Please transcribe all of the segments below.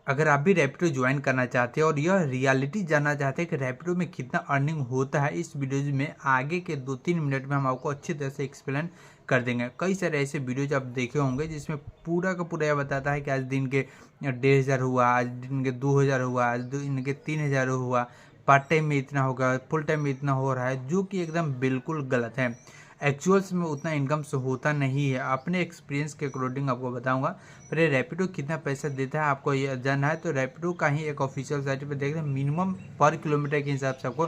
अगर आप भी रैपिडो ज्वाइन करना चाहते हैं और यह रियलिटी जानना चाहते हैं कि रैपिडो में कितना अर्निंग होता है, इस वीडियोज में आगे के 2-3 मिनट में हम आपको अच्छी तरह से एक्सप्लेन कर देंगे। कई सारे ऐसे वीडियोज आप देखे होंगे जिसमें पूरा का पूरा यह बताता है कि आज दिन के 1500 हुआ, आज दिन के 2000 हुआ, आज दिन के 3000 हुआ, पार्ट टाइम में इतना होगा, फुल टाइम में इतना हो रहा है, जो कि एकदम बिल्कुल गलत है। एक्चुअल्स में उतना इनकम से होता नहीं है। अपने एक्सपीरियंस के अकॉर्डिंग आपको बताऊंगा। पर ये रैपिडो कितना पैसा देता है आपको ये जानना है तो रैपिडो का ही एक ऑफिशियल साइट पर देख रहे हैं। मिनिमम पर किलोमीटर के हिसाब से आपको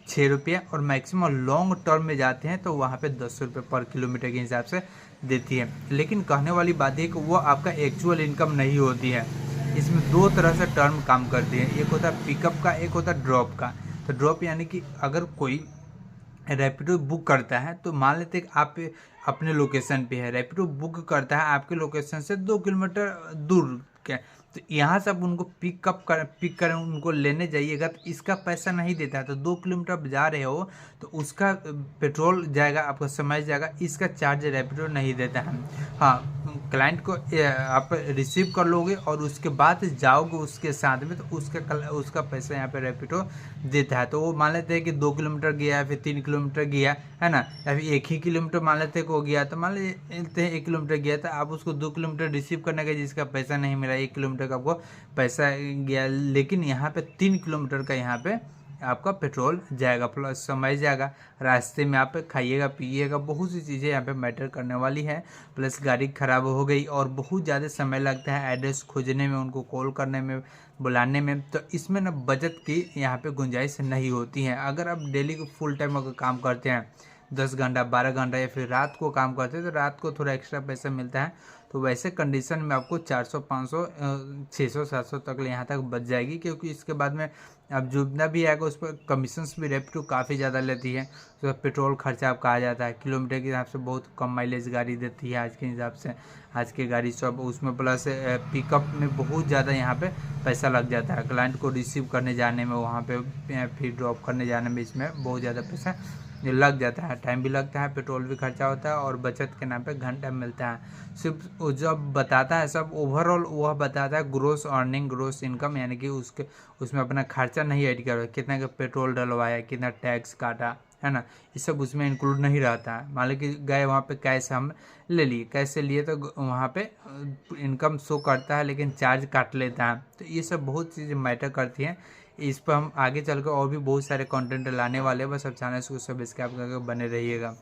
6 रुपये और मैक्सिमम लॉन्ग टर्म में जाते हैं तो वहाँ पे 10 रुपये पर किलोमीटर के हिसाब से देती है। लेकिन कहने वाली बात है कि वो आपका एक्चुअल इनकम नहीं होती है। इसमें दो तरह से टर्म काम करती है, एक होता है पिकअप का, एक होता है ड्रॉप का। तो ड्रॉप यानी कि अगर कोई रैपिडो बुक करता है तो मान लेते हैं कि आप अपने लोकेशन पे है, रैपिडो बुक करता है आपके लोकेशन से 2 किलोमीटर दूर के, तो यहाँ से आप उनको पिक करें, उनको लेने जाइएगा तो इसका पैसा नहीं देता है। तो 2 किलोमीटर आप जा रहे हो तो उसका पेट्रोल जाएगा, आपका समय जाएगा, इसका चार्ज रैपिडो नहीं देता है। हाँ, क्लाइंट को आप रिसीव कर लोगे और उसके बाद जाओगे उसके साथ में तो उसका पैसा यहाँ पे रैपिडो देता है। तो वो मान लेते हैं कि 2 किलोमीटर गया, फिर 3 किलोमीटर गया, है ना, या फिर 1 ही किलोमीटर मान लेते हैं को गया, तो मान लेते हैं 1 किलोमीटर गया तो आप उसको 2 किलोमीटर रिसीव करने का जिसका पैसा नहीं मिला, 1 किलोमीटर का आपको पैसा गया। लेकिन यहाँ पे 3 किलोमीटर का यहाँ पे आपका पेट्रोल जाएगा, प्लस समय जाएगा, रास्ते में आप खाइएगा पिइएगा, बहुत सी चीज़ें यहाँ पे मैटर करने वाली है। प्लस गाड़ी ख़राब हो गई और बहुत ज़्यादा समय लगता है एड्रेस खोजने में, उनको कॉल करने में, बुलाने में, तो इसमें ना बचत की यहाँ पे गुंजाइश नहीं होती है। अगर आप डेली को फुल टाइम अगर काम करते हैं 10 घंटा 12 घंटा या फिर रात को काम करते हैं तो रात को थोड़ा एक्स्ट्रा पैसा मिलता है। तो वैसे कंडीशन में आपको 400 500 600 700 तक यहाँ तक बच जाएगी, क्योंकि इसके बाद में अब जितना भी आएगा उस पर कमीशंस भी रैपिडो काफ़ी ज़्यादा लेती है। तो पेट्रोल खर्चा आपका आ जाता है, किलोमीटर के हिसाब से बहुत कम माइलेज गाड़ी देती है आज के हिसाब से, आज की गाड़ी सब उसमें। प्लस पिकअप में बहुत ज़्यादा यहाँ पे पैसा लग जाता है, क्लाइंट को रिसीव करने जाने में, वहाँ पे फिर ड्रॉप करने जाने में, इसमें बहुत ज़्यादा पैसा लग जाता है, टाइम भी लगता है, पेट्रोल भी खर्चा होता है और बचत के नाम पे घंटा मिलता है। सिर्फ जब बताता है सब ओवरऑल वह बताता है ग्रोस अर्निंग, ग्रोस इनकम, यानी कि उसमें अपना खर्चा नहीं ऐड कर, कितना का पेट्रोल डलवाया, कितना टैक्स काटा, है ना, ये सब उसमें इंक्लूड नहीं रहता है। मान लो कि गए वहाँ पे कैश हम ले लिए, कैसे लिए तो वहाँ पे इनकम शो करता है लेकिन चार्ज काट लेता है। तो ये सब बहुत चीज़ें मैटर करती हैं। इस पर हम आगे चलकर और भी बहुत सारे कंटेंट लाने वाले हैं, बस अब चैनल को सब्सक्राइब करके बने रहिएगा।